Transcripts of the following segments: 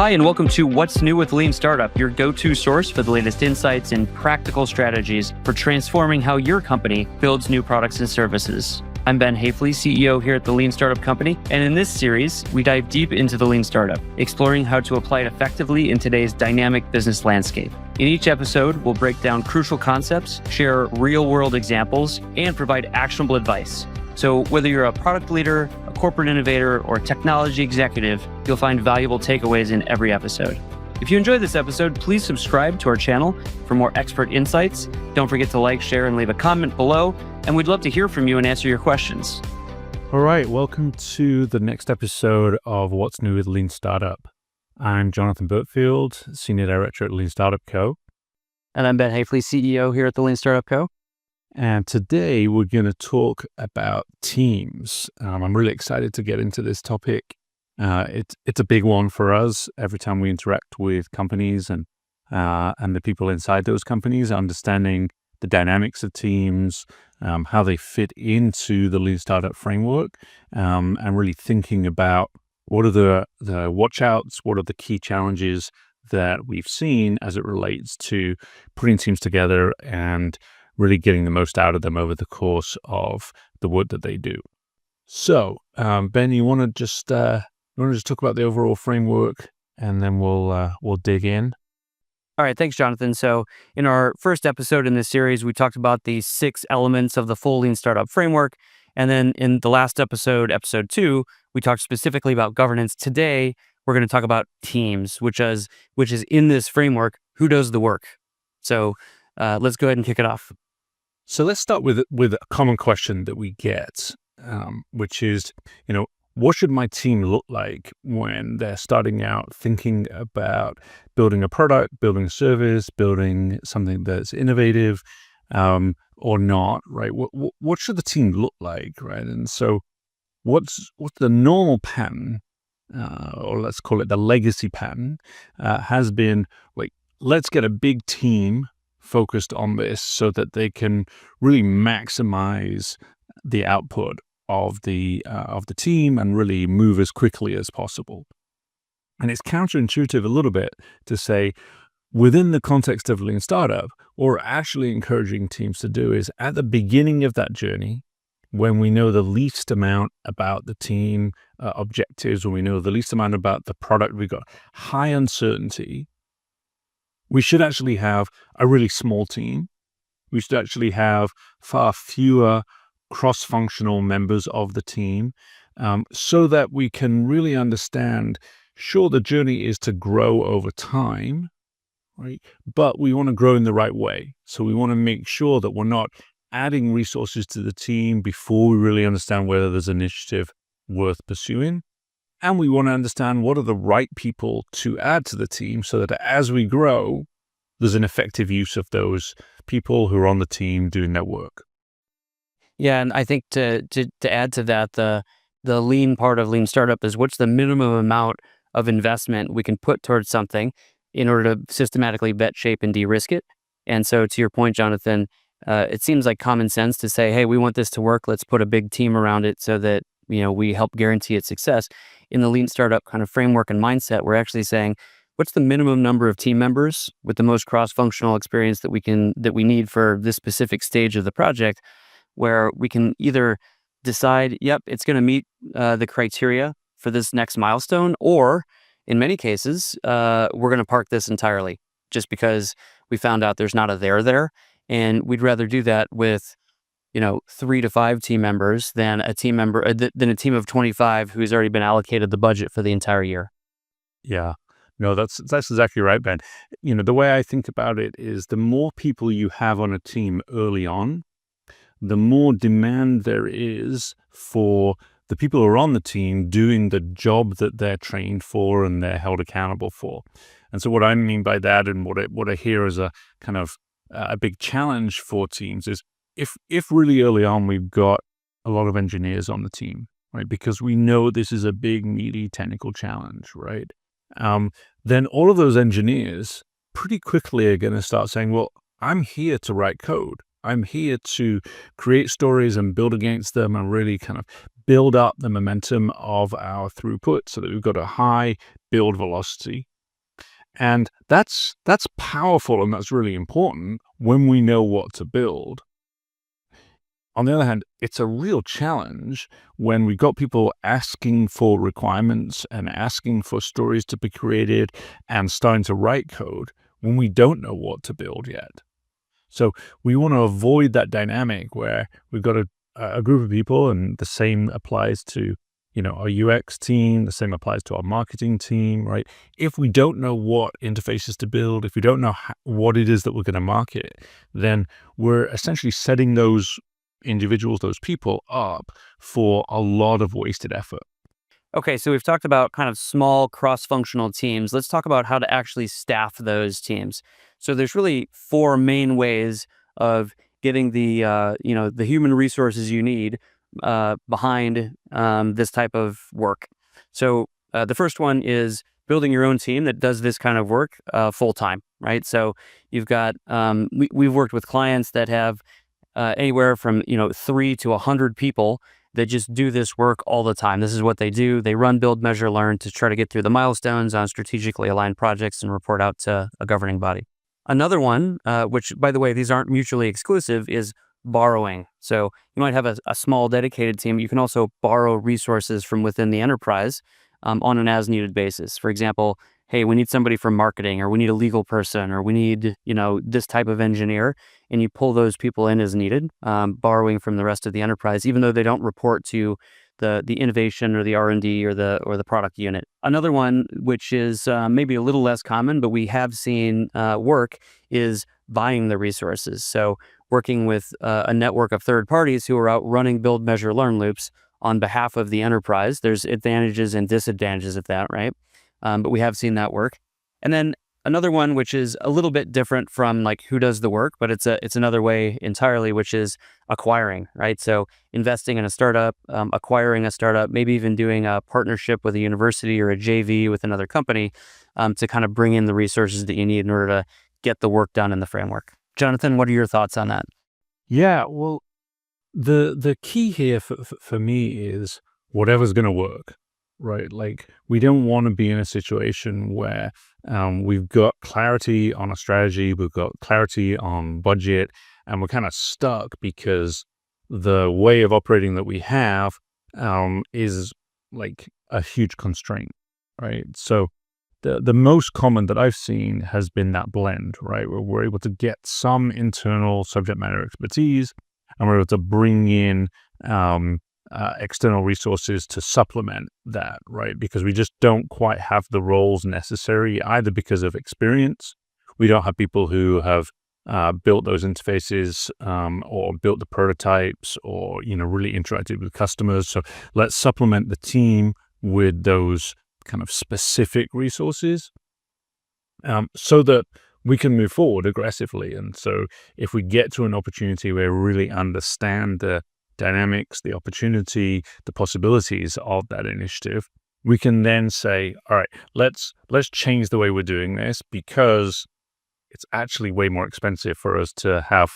Hi, and welcome to What's New with Lean Startup, your go-to source for the latest insights and practical strategies for transforming how your company builds new products and services. I'm Ben Hafele, CEO here at the Lean Startup Company, and in this series, we dive deep into the Lean Startup, exploring how to apply it effectively in today's dynamic business landscape. In each episode, we'll break down crucial concepts, share real-world examples, and provide actionable advice. So whether you're a product leader, a corporate innovator, or a technology executive, you'll find valuable takeaways in every episode. If you enjoyed this episode, please subscribe to our channel for more expert insights. Don't forget to like, share, and leave a comment below, and we'd love to hear from you and answer your questions. All right, welcome to the next episode of What's New with Lean Startup. I'm Jonathan Bertfield, Senior Director at Lean Startup Co. And I'm Ben Hafele, CEO here at the Lean Startup Co. And today we're going to talk about teams. I'm really excited to get into this topic. It's a big one for us. Every time we interact with companies and the people inside those companies, understanding the dynamics of teams, how they fit into the Lean Startup framework, and really thinking about what are the watch outs, what are the key challenges that we've seen as it relates to putting teams together and really getting the most out of them over the course of the work that they do. So, Ben, you want to just talk about the overall framework, and then we'll dig in. All right, thanks, Jonathan. So in our first episode in this series, we talked about the 6 elements of the full Lean Startup framework. And then in the last episode, episode 2, we talked specifically about governance. Today, we're going to talk about teams, which is in this framework, who does the work. So let's go ahead and kick it off. So let's start with a common question that we get, which is, what should my team look like when they're starting out thinking about building a product, building a service, building something that's innovative, or not, right? What should the team look like, right? And so what's the normal pattern, or let's call it the legacy pattern, has been like, let's get a big team focused on this so that they can really maximize the output of the team and really move as quickly as possible. And it's counterintuitive a little bit to say, within the context of Lean Startup, what we're actually encouraging teams to do is at the beginning of that journey, when we know the least amount about the team objectives, when we know the least amount about the product, we've got high uncertainty, we should actually have a really small team. We should actually have far fewer cross-functional members of the team, so that we can really understand, sure, the journey is to grow over time, right? But we want to grow in the right way. So we want to make sure that we're not adding resources to the team before we really understand whether there's an initiative worth pursuing. And we want to understand what are the right people to add to the team so that as we grow, there's an effective use of those people who are on the team doing their work. Yeah, and I think to add to that, the lean part of Lean Startup is what's the minimum amount of investment we can put towards something in order to systematically vet, shape, and de-risk it. And so to your point, Jonathan, it seems like common sense to say, hey, we want this to work. Let's put a big team around it so that we help guarantee its success. In the Lean Startup kind of framework and mindset, we're actually saying, what's the minimum number of team members with the most cross-functional experience that we need for this specific stage of the project, where we can either decide, yep, it's going to meet the criteria for this next milestone, or in many cases, we're going to park this entirely just because we found out there's not a there. And we'd rather do that with 3 to 5 team members than a team of 25 who's already been allocated the budget for the entire year. Yeah, no, that's exactly right, Ben. The way I think about it is the more people you have on a team early on, the more demand there is for the people who are on the team doing the job that they're trained for and they're held accountable for. And so what I mean by that, and what I hear as a kind of a big challenge for teams is, if really early on we've got a lot of engineers on the team, right? Because we know this is a big, meaty technical challenge, right? Then all of those engineers pretty quickly are going to start saying, well, I'm here to write code. I'm here to create stories and build against them and really kind of build up the momentum of our throughput so that we've got a high build velocity. And that's powerful and that's really important when we know what to build. On the other hand, it's a real challenge when we got people asking for requirements and asking for stories to be created and starting to write code when we don't know what to build yet. So we want to avoid that dynamic where we've got a group of people, and the same applies to our UX team, the same applies to our marketing team, right? If we don't know what interfaces to build, if we don't know what it is that we're going to market, then we're essentially setting those individuals, those people up for a lot of wasted effort. Okay, so we've talked about kind of small cross-functional teams. Let's talk about how to actually staff those teams. So there's really four main ways of getting the human resources you need behind this type of work. So the first one is building your own team that does this kind of work full time, right? So you've got we've worked with clients that have anywhere from 3 to 100 people that just do this work all the time. This is what they do. They run, build, measure, learn to try to get through the milestones on strategically aligned projects and report out to a governing body. Another one, which by the way, these aren't mutually exclusive, is borrowing. So you might have a small dedicated team. You can also borrow resources from within the enterprise on an as needed basis. For example, hey, we need somebody from marketing, or we need a legal person, or we need, this type of engineer. And you pull those people in as needed, borrowing from the rest of the enterprise, even though they don't report to the innovation or the R&D or the product unit. Another one, which is maybe a little less common, but we have seen work, is buying the resources. So working with a network of third parties who are out running build, measure, learn loops on behalf of the enterprise. There's advantages and disadvantages of that, right? But we have seen that work. And then another one, which is a little bit different from like who does the work, but it's another way entirely, which is acquiring, right? So investing in a startup, acquiring a startup, maybe even doing a partnership with a university or a JV with another company to kind of bring in the resources that you need in order to get the work done in the framework. Jonathan, what are your thoughts on that? Yeah, well, the key here for me is whatever's going to work, right? Like we don't want to be in a situation where we've got clarity on a strategy, we've got clarity on budget, and we're kind of stuck because the way of operating that we have is like a huge constraint, right? So the most common that I've seen has been that blend, right? Where we're able to get some internal subject matter expertise and we're able to bring in external resources to supplement that, right? Because we just don't quite have the roles necessary, either because of experience. We don't have people who have built those interfaces or built the prototypes or, really interacted with customers. So let's supplement the team with those kind of specific resources so that we can move forward aggressively. And so if we get to an opportunity where we really understand the dynamics, the opportunity, the possibilities of that initiative, we can then say, all right, let's change the way we're doing this because it's actually way more expensive for us to have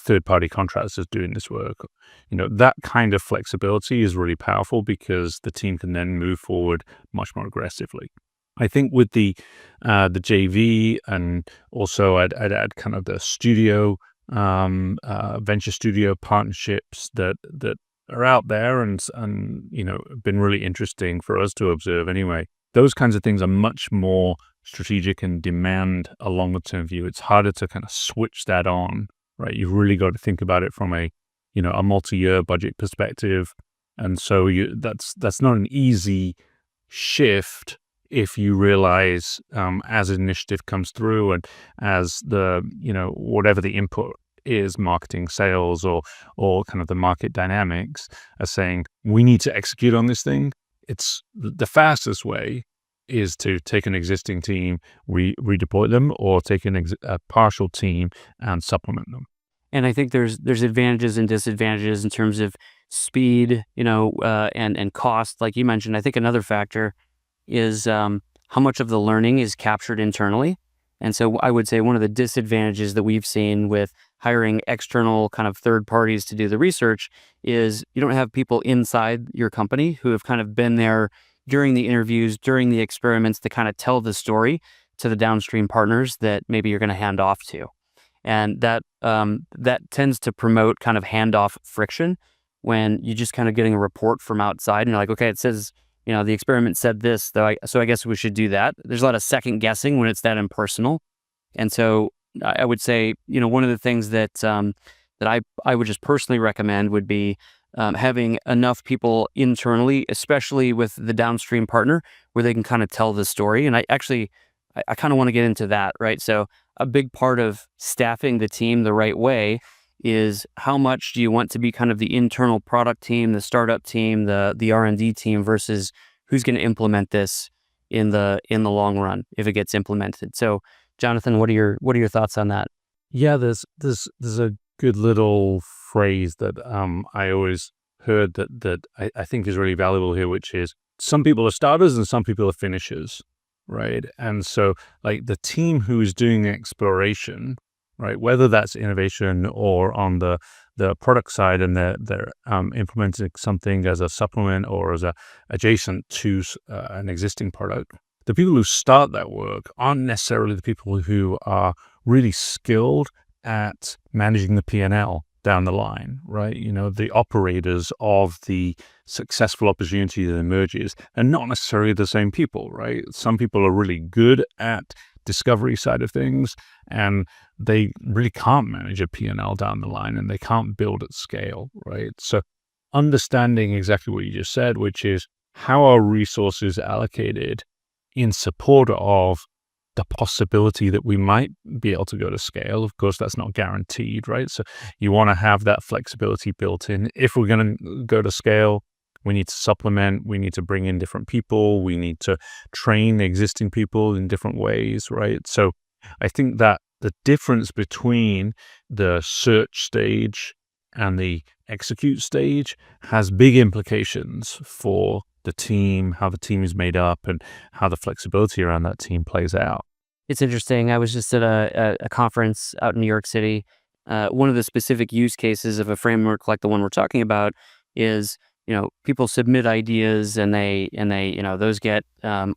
third-party contractors doing this work. That kind of flexibility is really powerful because the team can then move forward much more aggressively. I think with the JV, and also I'd add kind of the studio, venture studio partnerships that are out there and been really interesting for us to observe anyway. Those kinds of things are much more strategic and demand a longer term view. It's harder to kind of switch that on, right? You've really got to think about it from a multi-year budget perspective. And so that's not an easy shift if you realize as an initiative comes through and as the, whatever the input is, marketing, sales, or kind of the market dynamics are saying, we need to execute on this thing. It's the fastest way is to take an existing team, redeploy them, or take a partial team and supplement them. And I think there's advantages and disadvantages in terms of speed, and cost, like you mentioned. I think another factor is how much of the learning is captured internally. And so I would say one of the disadvantages that we've seen with hiring external kind of third parties to do the research is you don't have people inside your company who have kind of been there during the interviews, during the experiments to kind of tell the story, to the downstream partners that maybe you're going to hand off to. And that tends to promote kind of handoff friction when you just kind of getting a report from outside and you're like, okay, it says, the experiment said this, so I guess we should do that. There's a lot of second guessing when it's that impersonal. And so I would say, one of the things that I would just personally recommend would be having enough people internally, especially with the downstream partner, where they can kind of tell the story. And I kind of want to get into that, right? So a big part of staffing the team the right way is how much do you want to be kind of the internal product team, the startup team, the R&D team versus who's going to implement this in the long run if it gets implemented. So Jonathan, what are your thoughts on that? Yeah, there's a good little phrase that I always heard that I think is really valuable here, which is some people are starters and some people are finishers, right? And so like the team who is doing the exploration, right, whether that's innovation or on the product side and they're implementing something as a supplement or as a adjacent to an existing product, the people who start that work aren't necessarily the people who are really skilled at managing the P&L down the line, right? The operators of the successful opportunity that emerges are not necessarily the same people, right? Some people are really good at discovery side of things and they really can't manage a P&L down the line and they can't build at scale, right? So understanding exactly what you just said, which is how are resources allocated in support of the possibility that we might be able to go to scale. Of course, that's not guaranteed, right? So you want to have that flexibility built in. If we're going to go to scale, we need to supplement, we need to bring in different people, we need to train existing people in different ways, right? So I think that the difference between the search stage and the execute stage has big implications for the team, how the team is made up, and how the flexibility around that team plays out. It's interesting. I was just at a conference out in New York City. One of the specific use cases of a framework like the one we're talking about is, people submit ideas and they those get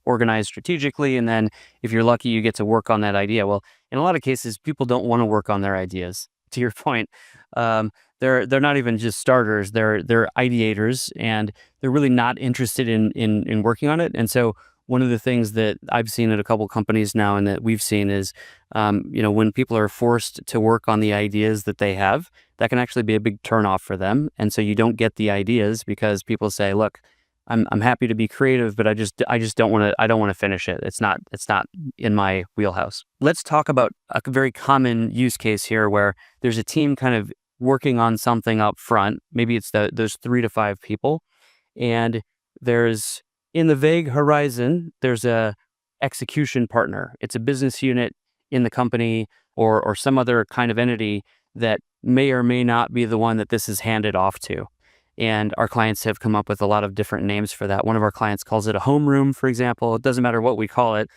organized strategically, and then if you're lucky, you get to work on that idea. Well, in a lot of cases, people don't want to work on their ideas. To your point, they're not even just starters; they're ideators, and they're really not interested in working on it. And so one of the things that I've seen at a couple companies now and that we've seen is, when people are forced to work on the ideas that they have, that can actually be a big turnoff for them. And so you don't get the ideas because people say, look, I'm happy to be creative, but I just don't want to, I don't want to finish it. It's not in my wheelhouse. Let's talk about a very common use case here where there's a team kind of working on something up front. Maybe it's those 3 to 5 people, and there's, in the vague horizon, there's a execution partner. It's a business unit in the company or some other kind of entity that may or may not be the one that this is handed off to. And our clients have come up with a lot of different names for that. One of our clients calls it a homeroom, for example. It doesn't matter what we call it.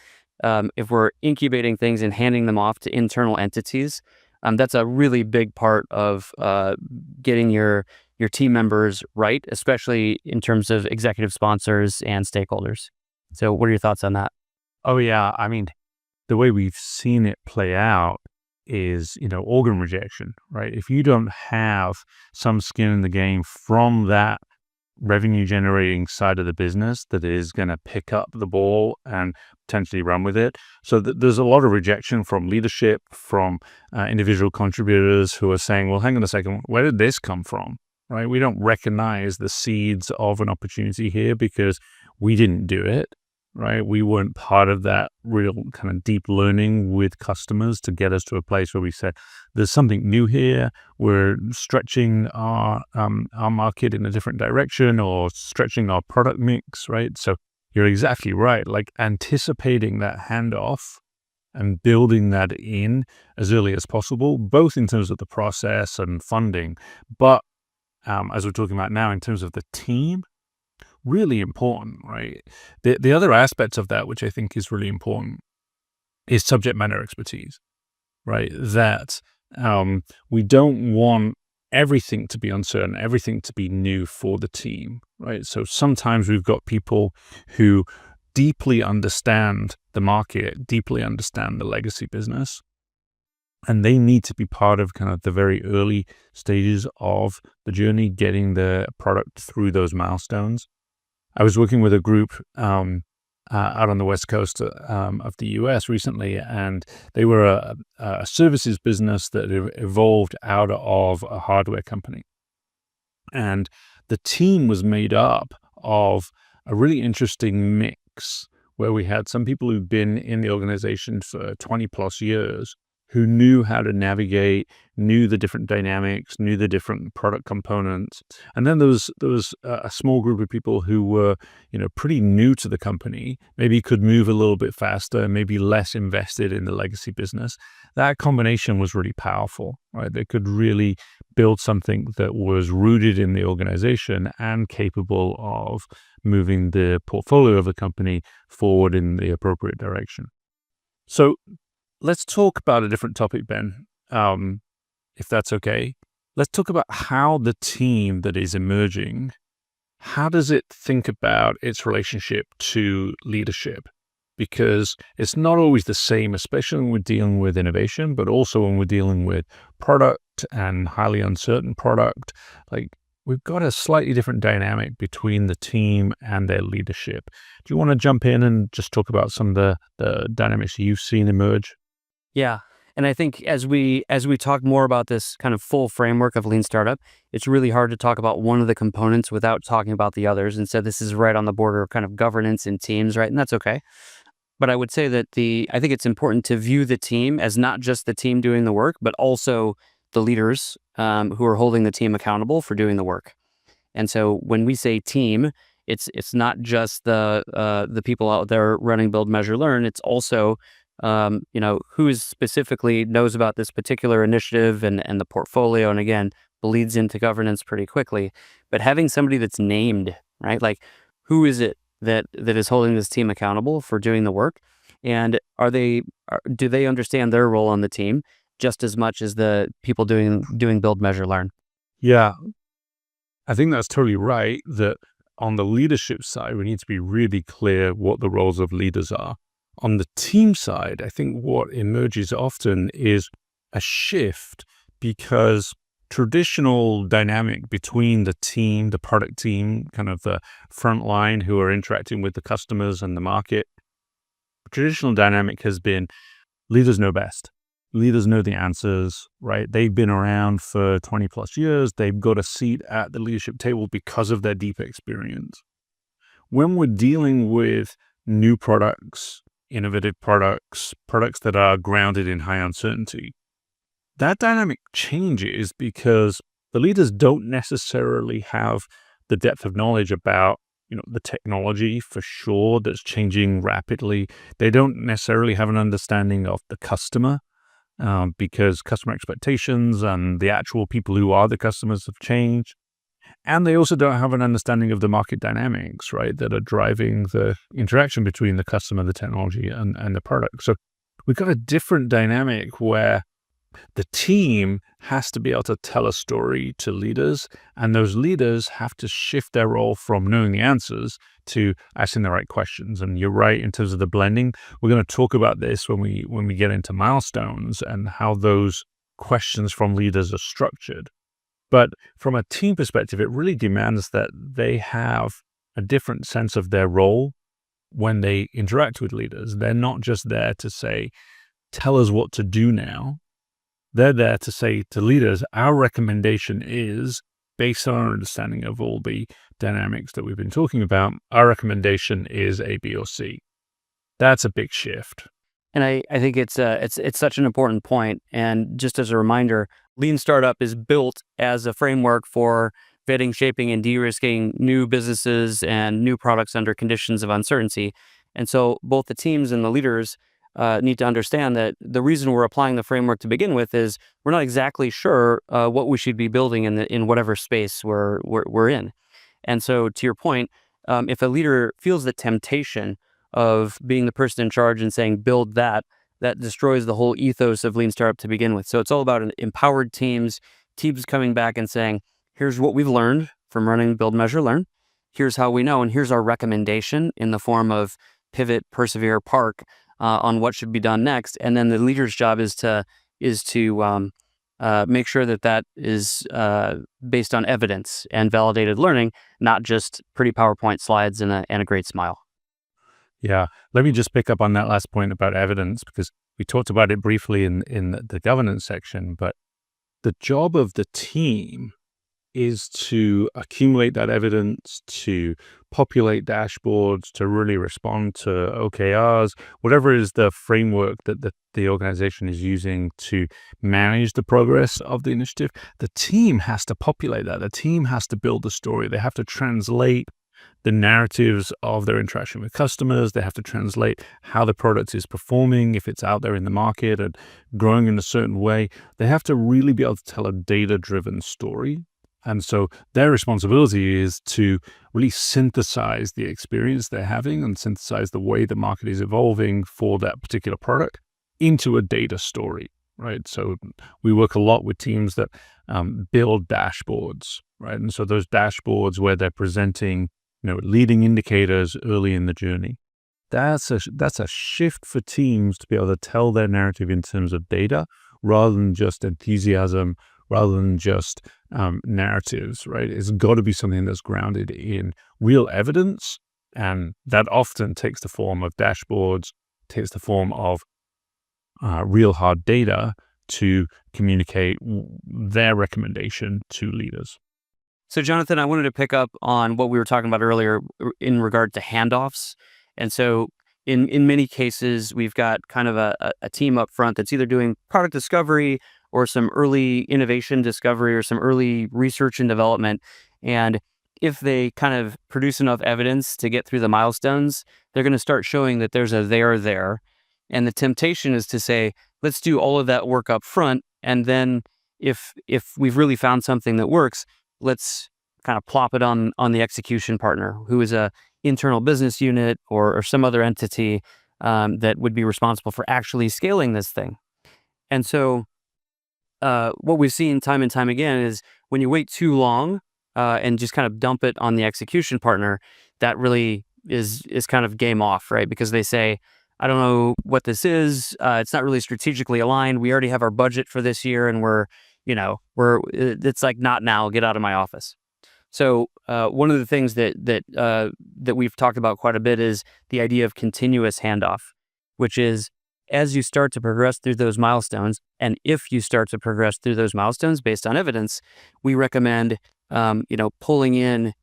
If we're incubating things and handing them off to internal entities, that's a really big part of getting your team members right, especially in terms of executive sponsors and stakeholders. So what are your thoughts on that? Oh yeah, I mean, the way we've seen it play out is, organ rejection, right? If you don't have some skin in the game from that revenue generating side of the business that is going to pick up the ball and potentially run with it. So there's a lot of rejection from leadership, from individual contributors who are saying, well, hang on a second, where did this come from? Right? We don't recognize the seeds of an opportunity here because we didn't do it. Right? We weren't part of that real kind of deep learning with customers to get us to a place where we said, there's something new here. We're stretching our market in a different direction or stretching our product mix, right? So you're exactly right. Like anticipating that handoff and building that in as early as possible, both in terms of the process and funding, but as we're talking about now in terms of the team, really important, right? The other aspects of that, which I think is really important, is subject matter expertise, right? That we don't want everything to be uncertain, everything to be new for the team, right? So sometimes we've got people who deeply understand the market, deeply understand the legacy business. And they need to be part of kind of the very early stages of the journey, getting the product through those milestones. I was working with a group out on the West Coast of the US recently, and they were a services business that evolved out of a hardware company. And the team was made up of a really interesting mix where we had some people who'd been in the organization for 20 plus years who knew how to navigate, knew the different dynamics, knew the different product components. And then there was a small group of people who were, pretty new to the company, maybe could move a little bit faster, maybe less invested in the legacy business. That combination was really powerful, right? They could really build something that was rooted in the organization and capable of moving the portfolio of the company forward in the appropriate direction. So let's talk about a different topic, Ben, if that's okay. Let's talk about how the team that is emerging, how does it think about its relationship to leadership? Because it's not always the same, especially when we're dealing with innovation, but also when we're dealing with product and highly uncertain product. Like, we've got a slightly different dynamic between the team and their leadership. Do you want to jump in and just talk about some of the dynamics you've seen emerge? Yeah. And I think as we talk more about this kind of full framework of lean startup, it's really hard to talk about one of the components without talking about the others. And so this is right on the border of kind of governance and teams, right? And that's okay. But I would say that I think it's important to view the team as not just the team doing the work, but also the leaders who are holding the team accountable for doing the work. And so when we say team, it's not just the people out there running build, measure, learn. It's also who is specifically knows about this particular initiative and the portfolio, and again bleeds into governance pretty quickly. But having somebody that's named, right, like who is it that is holding this team accountable for doing the work, and do they understand their role on the team just as much as the people doing build, measure, learn? Yeah, I think that's totally right, that on the leadership side, we need to be really clear what the roles of leaders are. On the team side, I think what emerges often is a shift, because traditional dynamic between the team, the product team, kind of the front line who are interacting with the customers and the market, traditional dynamic has been leaders know best. Leaders know the answers, right? They've been around for 20 plus years. They've got a seat at the leadership table because of their deep experience. When we're dealing with new products, innovative products that are grounded in high uncertainty, that dynamic changes because the leaders don't necessarily have the depth of knowledge about the technology for sure that's changing rapidly. They don't necessarily have an understanding of the customer because customer expectations and the actual people who are the customers have changed. And they also don't have an understanding of the market dynamics, right, that are driving the interaction between the customer, the technology, and the product. So we've got a different dynamic where the team has to be able to tell a story to leaders, and those leaders have to shift their role from knowing the answers to asking the right questions. And you're right in terms of the blending. We're going to talk about this when we get into milestones and how those questions from leaders are structured. But from a team perspective, it really demands that they have a different sense of their role when they interact with leaders. They're not just there to say, tell us what to do now. They're there to say to leaders, our recommendation is, based on our understanding of all the dynamics that we've been talking about, our recommendation is A, B, or C. That's a big shift. And I think it's such an important point. And just as a reminder, Lean Startup is built as a framework for vetting, shaping, and de-risking new businesses and new products under conditions of uncertainty. And so both the teams and the leaders need to understand that the reason we're applying the framework to begin with is we're not exactly sure what we should be building in whatever space we're in. And so to your point, if a leader feels the temptation of being the person in charge and saying, build that destroys the whole ethos of Lean Startup to begin with. So it's all about empowered teams coming back and saying, here's what we've learned from running Build, Measure, Learn. Here's how we know, and here's our recommendation in the form of pivot, persevere, park on what should be done next. And then the leader's job is to make sure that is based on evidence and validated learning, not just pretty PowerPoint slides and a great smile. Yeah. Let me just pick up on that last point about evidence, because we talked about it briefly in the governance section, but the job of the team is to accumulate that evidence, to populate dashboards, to really respond to OKRs, whatever is the framework that the organization is using to manage the progress of the initiative. The team has to populate that. The team has to build the story. They have to translate the narratives of their interaction with customers. They have to translate how the product is performing, if it's out there in the market and growing in a certain way. They have to really be able to tell a data-driven story. And so their responsibility is to really synthesize the experience they're having and synthesize the way the market is evolving for that particular product into a data story, right? So we work a lot with teams that build dashboards, right? And so those dashboards where they're presenting, leading indicators early in the journey, that's a shift for teams to be able to tell their narrative in terms of data rather than just enthusiasm, rather than just narratives, right? It's got to be something that's grounded in real evidence. And that often takes the form of dashboards, takes the form of real hard data to communicate their recommendation to leaders. So, Jonathan, I wanted to pick up on what we were talking about earlier in regard to handoffs. And so in many cases, we've got kind of a team up front that's either doing product discovery or some early innovation discovery or some early research and development. And if they kind of produce enough evidence to get through the milestones, they're going to start showing that there's a there. And the temptation is to say, let's do all of that work up front. And then if we've really found something that works, let's kind of plop it on the execution partner, who is a internal business unit or some other entity that would be responsible for actually scaling this thing. And so what we've seen time and time again is when you wait too long and just kind of dump it on the execution partner, that really is kind of game off, right? Because they say, I don't know what this is. It's not really strategically aligned. We already have our budget for this year, and it's like, not now. Get out of my office. So one of the things that we've talked about quite a bit is the idea of continuous handoff, which is as you start to progress through those milestones, and if you start to progress through those milestones based on evidence, we recommend pulling in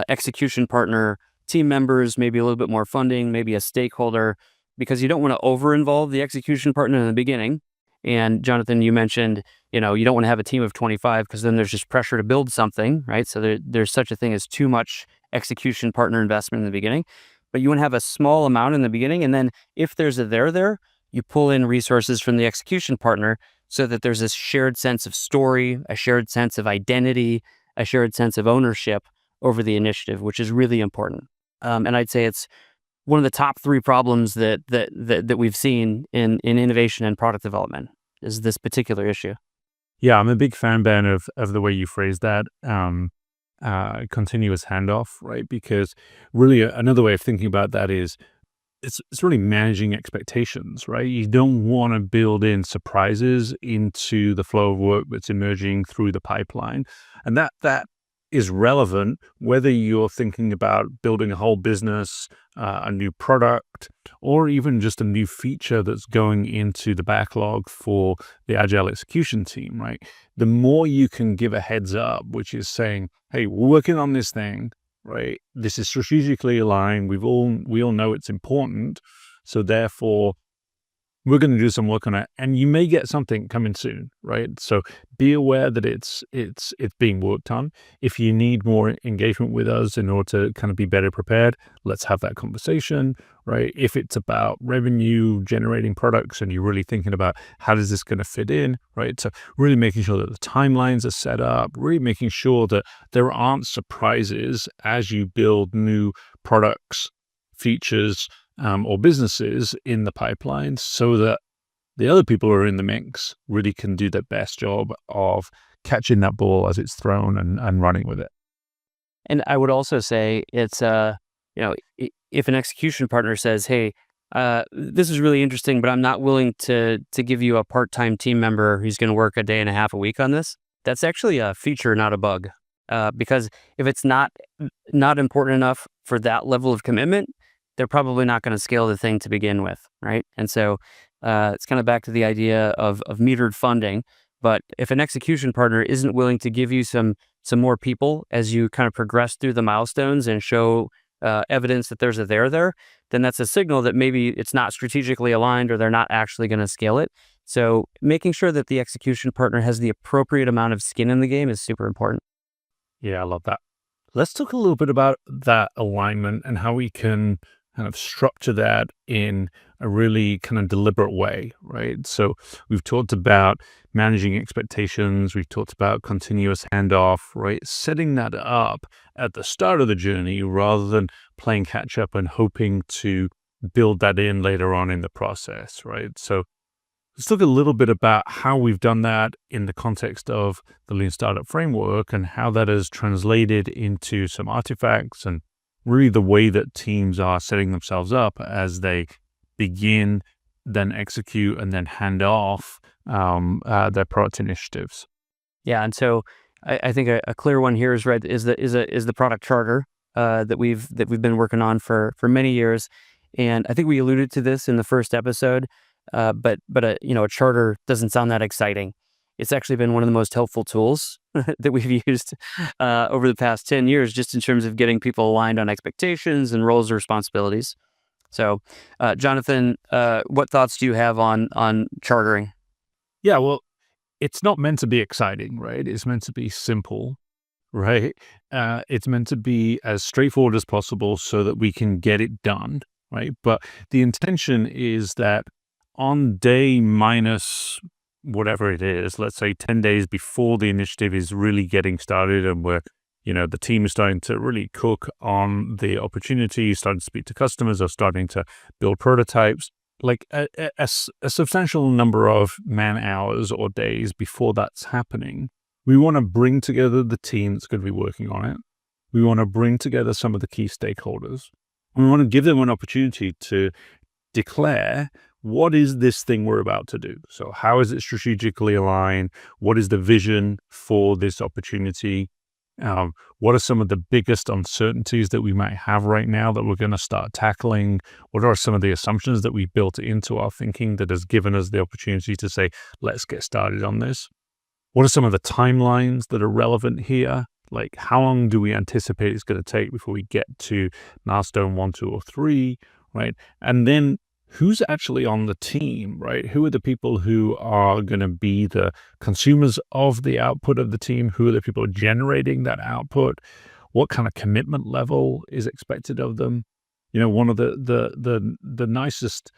execution partner team members, maybe a little bit more funding, maybe a stakeholder, because you don't want to over-involve the execution partner in the beginning. And Jonathan, you mentioned, you don't want to have a team of 25 because then there's just pressure to build something, right? So there's such a thing as too much execution partner investment in the beginning. But you want to have a small amount in the beginning. And then if there's a there, you pull in resources from the execution partner so that there's this shared sense of story, a shared sense of identity, a shared sense of ownership over the initiative, which is really important. And I'd say it's one of the top 3 problems that we've seen in innovation and product development is this particular issue. Yeah, I'm a big fan, Ben, of the way you phrase that, continuous handoff, right? Because really another way of thinking about that is it's really managing expectations, right? You don't want to build in surprises into the flow of work that's emerging through the pipeline. And that is relevant whether you're thinking about building a whole business, a new product, or even just a new feature that's going into the backlog for the agile execution team, right? The more you can give a heads up, which is saying, hey, we're working on this thing, right? This is strategically aligned. We all know it's important. So therefore, we're going to do some work on it, and you may get something coming soon, right? So be aware that it's being worked on. If you need more engagement with us in order to kind of be better prepared, let's have that conversation, right? If it's about revenue generating products and you're really thinking about how is this going to fit in, right? So really making sure that the timelines are set up, really making sure that there aren't surprises as you build new products, features, or businesses in the pipeline, so that the other people who are in the mix really can do the best job of catching that ball as it's thrown and running with it. And I would also say it's if an execution partner says, hey, this is really interesting, but I'm not willing to give you a part-time team member who's going to work a day and a half a week on this, that's actually a feature, not a bug. Because if it's not important enough for that level of commitment, they're probably not going to scale the thing to begin with, right? And so it's kind of back to the idea of metered funding. But if an execution partner isn't willing to give you some more people as you kind of progress through the milestones and show evidence that there's a there, then that's a signal that maybe it's not strategically aligned or they're not actually going to scale it. So making sure that the execution partner has the appropriate amount of skin in the game is super important. Yeah, I love that. Let's talk a little bit about that alignment and how we can kind of structure that in a really kind of deliberate way, right? So we've talked about managing expectations. We've talked about continuous handoff, right? Setting that up at the start of the journey rather than playing catch up and hoping to build that in later on in the process, right? So let's talk a little bit about how we've done that in the context of the Lean Startup Framework and how that has translated into some artifacts and really the way that teams are setting themselves up as they begin, then execute, and then hand off their product initiatives. Yeah, and so I think a clear one here is the product charter that we've been working on for many years, and I think we alluded to this in the first episode. But a charter doesn't sound that exciting. It's actually been one of the most helpful tools that we've used over the past 10 years, just in terms of getting people aligned on expectations and roles and responsibilities. So, Jonathan, what thoughts do you have on chartering? Yeah, well, it's not meant to be exciting, right? It's meant to be simple, right? It's meant to be as straightforward as possible so that we can get it done, right? But the intention is that on day minus whatever it is, let's say 10 days before the initiative is really getting started and the team is starting to really cook on the opportunity, starting to speak to customers or starting to build prototypes, like a substantial number of man hours or days before that's happening, we want to bring together the team that's going to be working on it. We want to bring together some of the key stakeholders. We want to give them an opportunity to declare, what is this thing we're about to do? So how is it strategically aligned? What is the vision for this opportunity? What are some of the biggest uncertainties that we might have right now that we're going to start tackling? What are some of the assumptions that we built into our thinking that has given us the opportunity to say, let's get started on this? What are some of the timelines that are relevant here? Like, how long do we anticipate it's going to take before we get to milestone 1, 2, or 3, right? And then who's actually on the team, right? Who are the people who are going to be the consumers of the output of the team? Who are the people generating that output? What kind of commitment level is expected of them? One of the nicest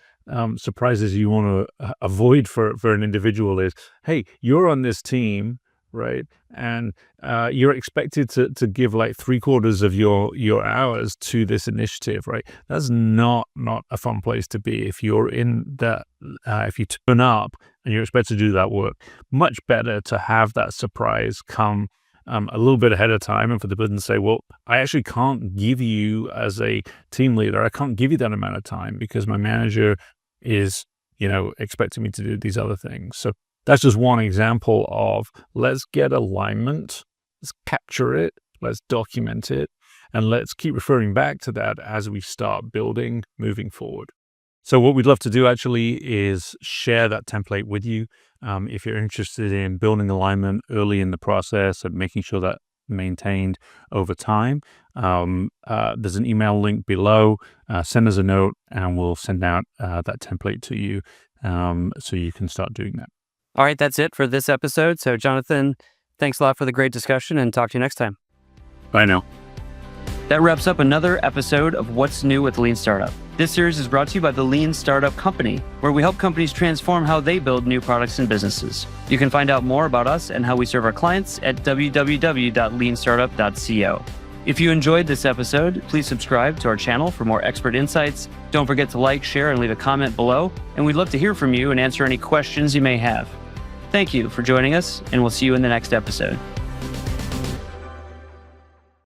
surprises you want to avoid for an individual is, hey, you're on this team, right? And you're expected to give like 3/4 of your hours to this initiative, right? That's not a fun place to be if you're in that. If you turn up and you're expected to do that work, much better to have that surprise come a little bit ahead of time, and for the person to say, well, I actually can't give you as a team leader, I can't give you that amount of time because my manager is, expecting me to do these other things. So that's just one example of, let's get alignment, let's capture it, let's document it, and let's keep referring back to that as we start building moving forward. So what we'd love to do actually is share that template with you. If you're interested in building alignment early in the process and making sure that maintained over time, there's an email link below. Send us a note and we'll send out that template to you so you can start doing that. All right, that's it for this episode. So, Jonathan, thanks a lot for the great discussion, and talk to you next time. Bye now. That wraps up another episode of What's New with Lean Startup. This series is brought to you by the Lean Startup Company, where we help companies transform how they build new products and businesses. You can find out more about us and how we serve our clients at www.leanstartup.co. If you enjoyed this episode, please subscribe to our channel for more expert insights. Don't forget to like, share, and leave a comment below, and we'd love to hear from you and answer any questions you may have. Thank you for joining us, and we'll see you in the next episode.